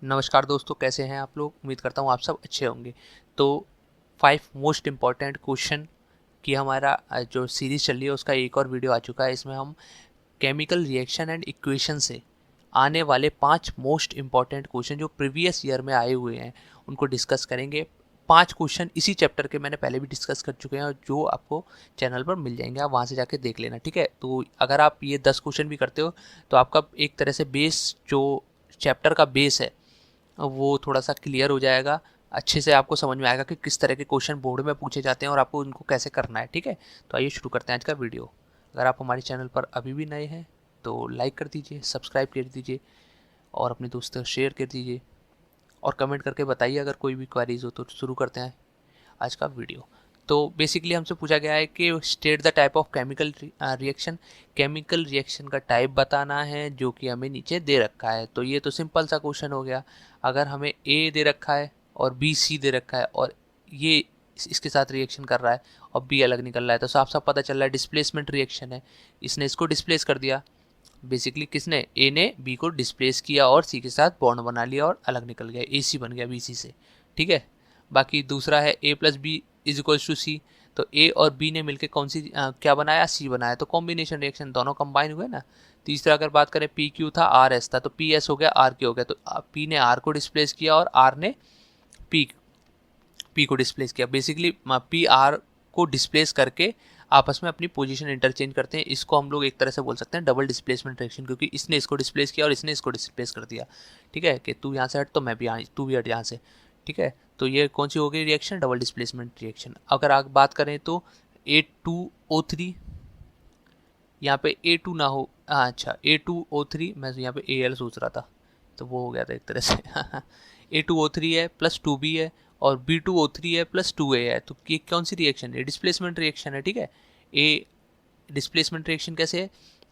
नमस्कार दोस्तों, कैसे हैं आप लोग। उम्मीद करता हूँ आप सब अच्छे होंगे। तो 5 मोस्ट इम्पॉर्टेंट क्वेश्चन की हमारा जो सीरीज़ चल रही है उसका एक और वीडियो आ चुका है। इसमें हम केमिकल रिएक्शन एंड इक्वेशन से आने वाले 5 मोस्ट इम्पॉर्टेंट क्वेश्चन जो प्रीवियस ईयर में आए हुए हैं उनको डिस्कस करेंगे। 5 क्वेश्चन इसी चैप्टर के मैंने पहले भी डिस्कस कर चुके हैं और जो आपको चैनल पर मिल जाएंगे, आप वहाँ से जाके देख लेना, ठीक है। तो अगर आप ये 10 क्वेश्चन भी करते हो तो आपका एक तरह से बेस, जो चैप्टर का बेस है, वो थोड़ा सा क्लियर हो जाएगा। अच्छे से आपको समझ में आएगा कि किस तरह के क्वेश्चन बोर्ड में पूछे जाते हैं और आपको उनको कैसे करना है, ठीक है। तो आइए शुरू करते हैं आज का वीडियो। अगर आप हमारे चैनल पर अभी भी नए हैं तो लाइक कर दीजिए, सब्सक्राइब कर दीजिए और अपने दोस्तों को शेयर कर दीजिए और कमेंट करके बताइए अगर कोई भी क्वेरीज हो। तो शुरू करते हैं आज का वीडियो। तो बेसिकली हमसे पूछा गया है कि state the type of chemical reaction. Chemical reaction का टाइप बताना है जो कि हमें नीचे दे रखा है। तो ये तो सिंपल सा क्वेश्चन हो गया। अगर हमें ए दे रखा है और बी सी दे रखा है और ये इसके साथ रिएक्शन कर रहा है और बी अलग निकल रहा है तो साफ साफ पता चल रहा है डिस्प्लेसमेंट रिएक्शन है। इसने इसको डिस्प्लेस कर दिया। बेसिकली किसने, ए ने बी को डिस्प्लेस किया और सी के साथ बॉन्ड बना लिया और अलग निकल गया, ए सी बन गया बी सी से, ठीक है। बाकी दूसरा है A plus B is equals to C. तो ए और बी ने मिलकर कौन सी क्या बनाया, सी बनाया। तो कॉम्बिनेशन रिएक्शन, दोनों कंबाइन हुए ना। तीसरा अगर बात करें पी क्यू था, आर एस था, तो पी एस हो गया, आर क्यू हो गया। तो पी ने आर को डिस्प्लेस किया और आर ने पी पी को डिस्प्लेस किया। बेसिकली पी आर को डिस्प्लेस करके आपस में अपनी पोजीशन इंटरचेंज करते हैं। इसको हम लोग एक तरह से बोल सकते हैं डबल डिस्प्लेसमेंट रिएक्शन, क्योंकि इसने इसको डिस्प्लेस किया और इसने इसको डिस्प्लेस कर दिया, ठीक है। कि तू यहाँ से हट तो मैं भी यहाँ, तू भी हट यहाँ से, ठीक है। तो ये कौन सी हो गई रिएक्शन, डबल डिस्प्लेसमेंट रिएक्शन। अगर आप बात करें तो A2O3, यहाँ पे A2 ना हो, हाँ अच्छा A2O3, मैं यहाँ पे AL सोच रहा था तो वो हो गया था एक तरह से A2O3 है प्लस 2B है और B2O3 है प्लस 2A है। तो ये कौन सी रिएक्शन है, डिस्प्लेसमेंट रिएक्शन है, ठीक है। ए डिस्प्लेसमेंट रिएक्शन कैसे है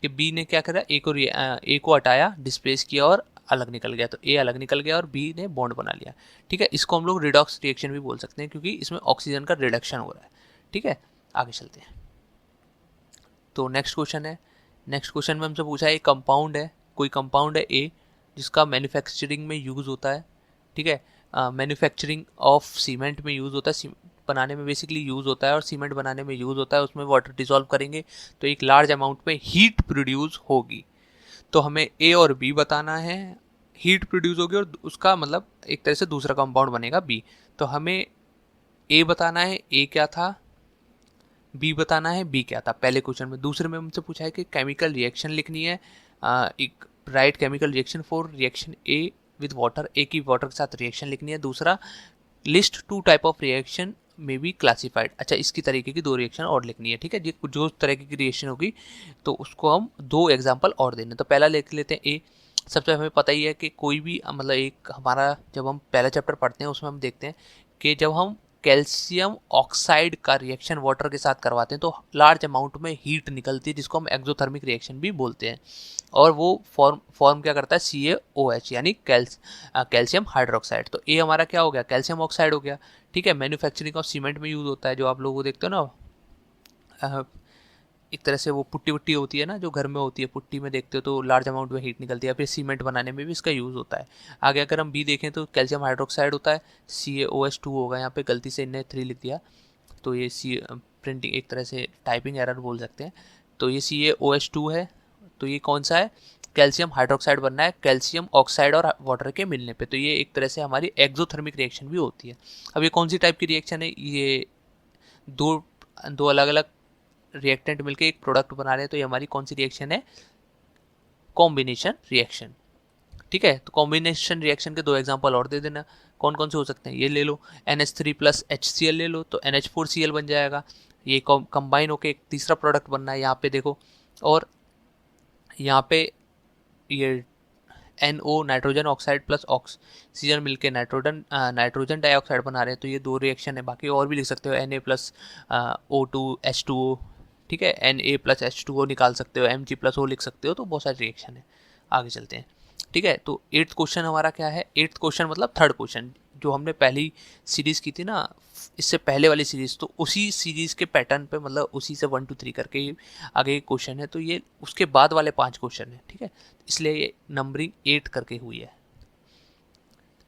कि बी ने क्या करा, ए को हटाया, डिस्प्लेस किया और अलग निकल गया। तो ए अलग निकल गया और बी ने बॉन्ड बना लिया, ठीक है। इसको हम लोग रिडॉक्स रिएक्शन भी बोल सकते हैं क्योंकि इसमें ऑक्सीजन का रिडक्शन हो रहा है, ठीक है। आगे चलते हैं। तो नेक्स्ट क्वेश्चन है। नेक्स्ट क्वेश्चन में हमसे पूछा है एक कंपाउंड है, कोई कंपाउंड है ए जिसका मैन्युफैक्चरिंग में यूज़ होता है, ठीक है। मैन्युफैक्चरिंग ऑफ सीमेंट में यूज़ होता है, बनाने में बेसिकली यूज़ होता है और सीमेंट बनाने में यूज़ होता है। उसमें वाटर डिसॉल्व करेंगे तो एक लार्ज अमाउंट में हीट प्रोड्यूस होगी। तो हमें ए और बी बताना है। हीट प्रोड्यूस होगी और उसका मतलब एक तरह से दूसरा कंपाउंड बनेगा बी। तो हमें ए बताना है ए क्या था, बी बताना है बी क्या था पहले क्वेश्चन में। दूसरे में हमसे पूछा है कि केमिकल रिएक्शन लिखनी है। एक write chemical reaction for reaction A with water, A की वाटर के साथ रिएक्शन लिखनी है। दूसरा लिस्ट 2 टाइप ऑफ रिएक्शन में बी क्लासिफाइड। अच्छा, इसकी तरीके की 2 रिएक्शन और लिखनी है, ठीक है। जो तरीके की रिएक्शन होगी तो उसको हम 2 एग्जाम्पल और देने। तो पहला लिख लेते हैं ए। सबसे हमें पता ही है कि कोई भी मतलब एक हमारा जब हम पहला चैप्टर पढ़ते हैं उसमें हम देखते हैं कि जब हम कैल्शियम ऑक्साइड का रिएक्शन वाटर के साथ करवाते हैं तो लार्ज अमाउंट में हीट निकलती है जिसको हम एक्सोथर्मिक रिएक्शन भी बोलते हैं। और वो फॉर्म क्या करता है, CaOH यानी कैल्शियम हाइड्रोक्साइड। तो ए हमारा क्या हो गया, कैल्शियम ऑक्साइड हो गया, ठीक है। मैन्युफैक्चरिंग ऑफ सीमेंट में यूज़ होता है, जो आप लोग वो देखते हो ना, एक तरह से वो पुट्टी वुट्टी होती है ना जो घर में होती है, पुट्टी में देखते हो तो लार्ज अमाउंट में हीट निकलती है। फिर सीमेंट बनाने में भी इसका यूज़ होता है। आगे अगर हम बी देखें तो कैल्शियम हाइड्रोक्साइड होता है, CaOH2 होगा। यहाँ पे गलती से इनने 3 लिख दिया तो ये सी प्रिंटिंग एक तरह से टाइपिंग एरर बोल सकते हैं। तो ये CaOH2 है। तो ये कौन सा है, कैल्शियम हाइड्रोक्साइड बनना है कैल्शियम ऑक्साइड और वाटर के मिलने पे। तो ये एक तरह से हमारी एक्सोथर्मिक रिएक्शन भी होती है। अब ये कौन सी टाइप की रिएक्शन है, ये दो दो अलग अलग रिएक्टेंट मिलकर एक प्रोडक्ट बना रहे हैं। तो ये हमारी कौन सी रिएक्शन है, कॉम्बिनेशन रिएक्शन, ठीक है। तो कॉम्बिनेशन रिएक्शन के 2 एग्जांपल और दे देना। कौन कौन से हो सकते हैं, ये ले लो NH3 प्लस HCl ले लो तो NH4Cl बन जाएगा। ये कंबाइन होके एक तीसरा प्रोडक्ट बनना है यहाँ पे देखो। और यहाँ पे ये NO nitrogen oxide plus oxygen मिलके नाइट्रोजन डाइऑक्साइड बना रहे हैं। तो ये 2 रिएक्शन है। बाकी और भी लिख सकते हो, Na प्लस O2H2O, ठीक है। Na प्लस H2O निकाल सकते हो, Mg प्लस O लिख सकते हो। तो बहुत सारी रिएक्शन है। आगे चलते हैं, ठीक है। तो 8th क्वेश्चन हमारा क्या है, 8th क्वेश्चन मतलब 3rd क्वेश्चन जो हमने पहली सीरीज की थी ना, इससे पहले वाली सीरीज, तो उसी सीरीज के पैटर्न पे मतलब उसी से 1 2 3 करके आगे क्वेश्चन है। तो ये उसके बाद वाले 5 क्वेश्चन है, ठीक है। इसलिए ये नंबरिंग 8 करके हुई है।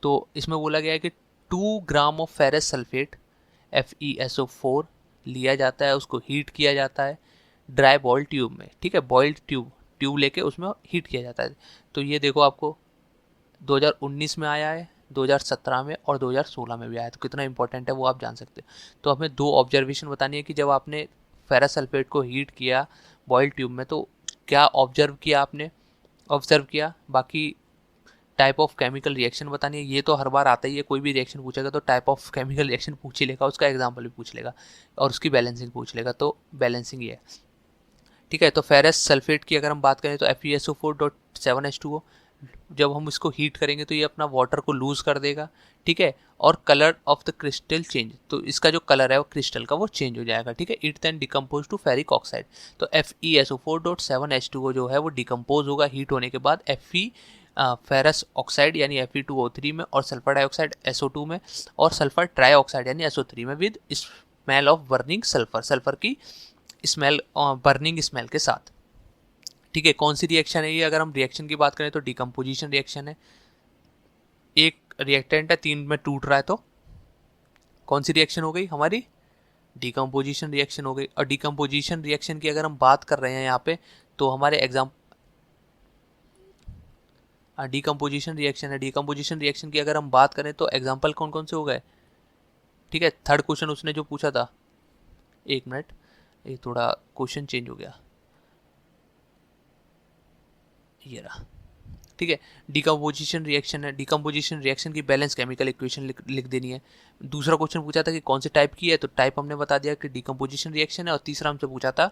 तो इसमें बोला गया है कि 2 gram of ferrous sulphate FeSO4 लिया जाता है, उसको हीट किया जाता है ड्राई बॉइल्ड ट्यूब में, ठीक है, बॉइल्ड ट्यूब लेके उसमें हीट किया जाता है। तो ये देखो आपको 2019 में आया है, 2017 में और 2016 में भी आया, तो कितना इंपॉर्टेंट है वो आप जान सकते हो। तो हमें 2 ऑब्जर्वेशन बतानी है कि जब आपने फेरस सल्फेट को हीट किया बॉइल्ड ट्यूब में तो क्या ऑब्जर्व किया, बाकी टाइप ऑफ केमिकल रिएक्शन बतानी है। ये तो हर बार आता ही है, कोई भी रिएक्शन पूछेगा तो टाइप ऑफ केमिकल रिएक्शन पूछ ही लेगा, उसका एग्जाम्पल भी पूछ लेगा और उसकी बैलेंसिंग पूछ लेगा, तो बैलेंसिंग ये है, ठीक है। तो फेरस सल्फेट की अगर हम बात करें तो FeSO4.7H2O, जब हम इसको हीट करेंगे तो ये अपना वाटर को लूज कर देगा, ठीक है, और colour of the crystal change, तो इसका जो कलर है वो क्रिस्टल का वो चेंज हो जाएगा, ठीक है। It then decompose to ferric oxide, तो FeSO4.7H2O जो है वो डिकम्पोज होगा हीट होने के बाद फेरस ऑक्साइड यानी Fe2O3 में, और सल्फर डाइऑक्साइड SO2 में, और सल्फर ट्राइऑक्साइड यानी SO3 में with smell of burning sulphur की स्मेल, बर्निंग स्मेल के साथ, ठीक है। कौन सी रिएक्शन है ये? अगर हम रिएक्शन की बात करें तो डिकम्पोजिशन रिएक्शन है। एक रिएक्टेंट है 3 में टूट रहा है, तो कौन सी रिएक्शन हो गई हमारी? डिकम्पोजिशन रिएक्शन हो गई। और डिकम्पोजिशन रिएक्शन की अगर हम बात कर रहे हैं यहाँ पे तो हमारे डिकम्पोजिशन रिएक्शन है। डिकम्पोजिशन रिएक्शन की अगर हम बात करें तो एग्जाम्पल कौन कौन से हो गए, ठीक है। थर्ड क्वेश्चन उसने जो पूछा था, एक मिनट, ये थोड़ा क्वेश्चन चेंज हो गया, ये रहा, ठीक है। डिकम्पोजिशन रिएक्शन है, डिकम्पोजिशन रिएक्शन की बैलेंस केमिकल इक्वेशन लिख देनी है। दूसरा क्वेश्चन पूछा था कि कौन से टाइप की है, तो टाइप हमने बता दिया कि डिकम्पोजिशन रिएक्शन है। और तीसरा हमसे पूछा था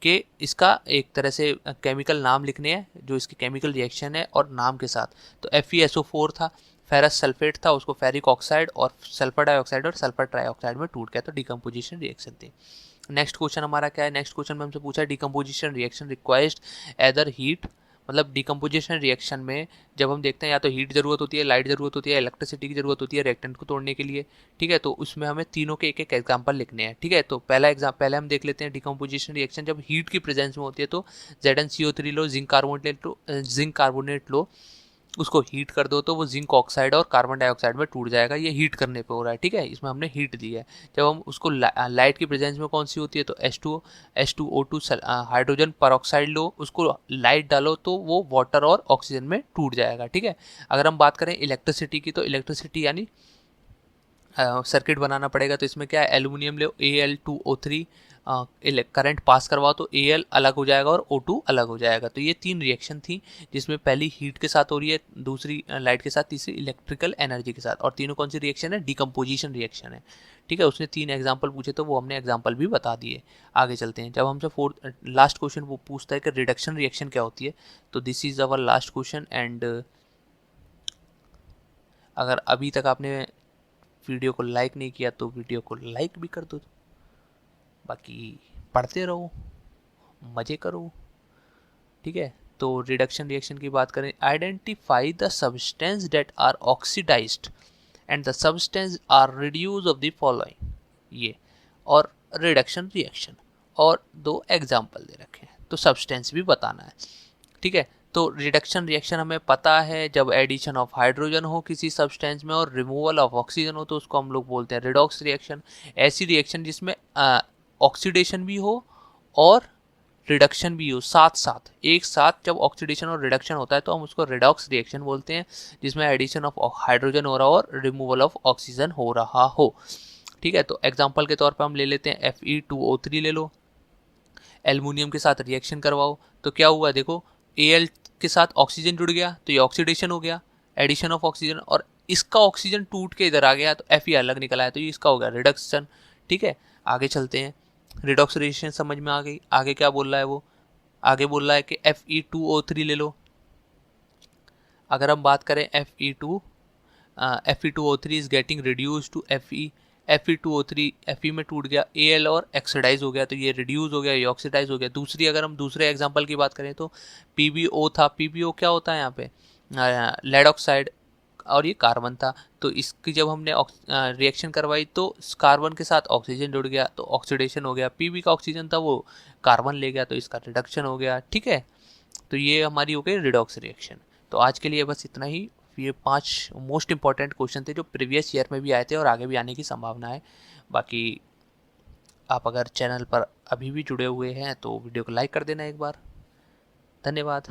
कि इसका एक तरह से केमिकल नाम लिखने हैं, जो इसकी केमिकल रिएक्शन है और नाम के साथ। तो FeSO4 था, फेरस सल्फेट था, उसको फेरिक ऑक्साइड और सल्फर डाइऑक्साइड और सल्फर ट्राइऑक्साइड में टूट गया, तो डिकम्पोजिशन रिएक्शन थी। नेक्स्ट क्वेश्चन हमारा क्या है? नेक्स्ट क्वेश्चन में हमसे पूछा decomposition reaction required either heat, मतलब डिकम्पोजिशन रिएक्शन में जब हम देखते हैं या तो हीट जरूरत होती है, लाइट जरूरत होती है, इलेक्ट्रिसिटी की जरूरत होती है रिएक्टेंट को तोड़ने के लिए, ठीक है। तो उसमें हमें तीनों के एक एक एग्जांपल लिखने हैं, ठीक है। तो पहले हम देख लेते हैं डिकम्पोजिशन रिएक्शन जब हीट की प्रेजेंस में होती है, तो ZnCO3 लो, जिंक कार्बोनेट लो, उसको हीट कर दो तो वो जिंक ऑक्साइड और कार्बन डाइऑक्साइड में टूट जाएगा। ये हीट करने पे हो रहा है, ठीक है, इसमें हमने हीट दी है। जब हम उसको लाइट की प्रेजेंस में कौन सी होती है, तो H2O2 हाइड्रोजन परऑक्साइड लो, उसको लाइट डालो तो वो वाटर और ऑक्सीजन में टूट जाएगा, ठीक है। अगर हम बात करें इलेक्ट्रिसिटी की, तो इलेक्ट्रिसिटी यानी सर्किट बनाना पड़ेगा, तो इसमें क्या है, एल्यूमिनियम ले, Al2O3 करंट पास करवाओ तो Al अलग हो जाएगा और O2 अलग हो जाएगा। तो ये 3 रिएक्शन थी जिसमें पहली हीट के साथ हो रही है, दूसरी लाइट के साथ, तीसरी इलेक्ट्रिकल एनर्जी के साथ, और तीनों कौन सी रिएक्शन है? डिकम्पोजिशन रिएक्शन है, ठीक है। उसने 3 एग्जाम्पल पूछे तो वो हमने एग्जाम्पल भी बता दिए। आगे चलते हैं, जब हमसे लास्ट क्वेश्चन वो पूछता है कि रिडक्शन रिएक्शन क्या होती है, तो this is our last question. And अगर अभी तक आपने वीडियो को लाइक नहीं किया तो वीडियो को लाइक भी कर दो, बाकी पढ़ते रहो, मज़े करो, ठीक है। तो रिडक्शन रिएक्शन की बात करें, identify the substance that are oxidised and the substance are reduce of the following, ये और रिडक्शन रिएक्शन, और 2 एग्जाम्पल दे रखे हैं, तो सब्सटेंस भी बताना है, ठीक है। तो रिडक्शन रिएक्शन हमें पता है, जब एडिशन ऑफ हाइड्रोजन हो किसी सब्सटेंस में और रिमूवल ऑफ ऑक्सीजन हो तो उसको हम लोग बोलते हैं रिडॉक्स रिएक्शन। ऐसी रिएक्शन जिसमें ऑक्सीडेशन भी हो और रिडक्शन भी हो साथ साथ, एक साथ जब ऑक्सीडेशन और रिडक्शन होता है तो हम उसको रिडॉक्स रिएक्शन बोलते हैं, जिसमें एडिशन ऑफ हाइड्रोजन हो रहा हो और रिमूवल ऑफ ऑक्सीजन हो रहा हो, ठीक है। तो एग्जाम्पल के तौर पर हम ले लेते हैं Fe2O3 ले लो, एल्युमिनियम के साथ रिएक्शन करवाओ, तो क्या हुआ देखो, Al के साथ ऑक्सीजन जुड़ गया तो ये ऑक्सीडेशन हो गया, एडिशन ऑफ ऑक्सीजन, और इसका ऑक्सीजन टूट के इधर आ गया तो Fe अलग निकल आया, तो ये इसका हो गया रिडक्शन, ठीक है। आगे चलते हैं, रिडॉक्स रिएक्शन समझ में आ गई। आगे क्या बोल रहा है वो, आगे बोल रहा है कि Fe2O3 ले लो। अगर हम बात करें Fe2O3 is getting reduce to Fe2O3 Fe में टूट गया, Al और ऑक्सीडाइज हो गया, तो ये रिड्यूस हो गया, ये ऑक्सीडाइज हो गया। दूसरी अगर हम दूसरे एग्जांपल की बात करें तो PbO था, PbO क्या होता है यहाँ पे, लेड ऑक्साइड, और ये कार्बन था, तो इसकी जब हमने रिएक्शन करवाई तो कार्बन के साथ ऑक्सीजन जुड़ गया तो ऑक्सीडेशन हो गया, Pb का ऑक्सीजन था वो कार्बन ले गया तो इसका रिडक्शन हो गया, ठीक है। तो ये हमारी हो गई रिडॉक्स रिएक्शन। तो आज के लिए बस इतना ही। ये 5 मोस्ट इंपॉर्टेंट क्वेश्चन थे जो प्रीवियस ईयर में भी आए थे और आगे भी आने की संभावना है। बाकी आप अगर चैनल पर अभी भी जुड़े हुए हैं तो वीडियो को लाइक कर देना एक बार। धन्यवाद।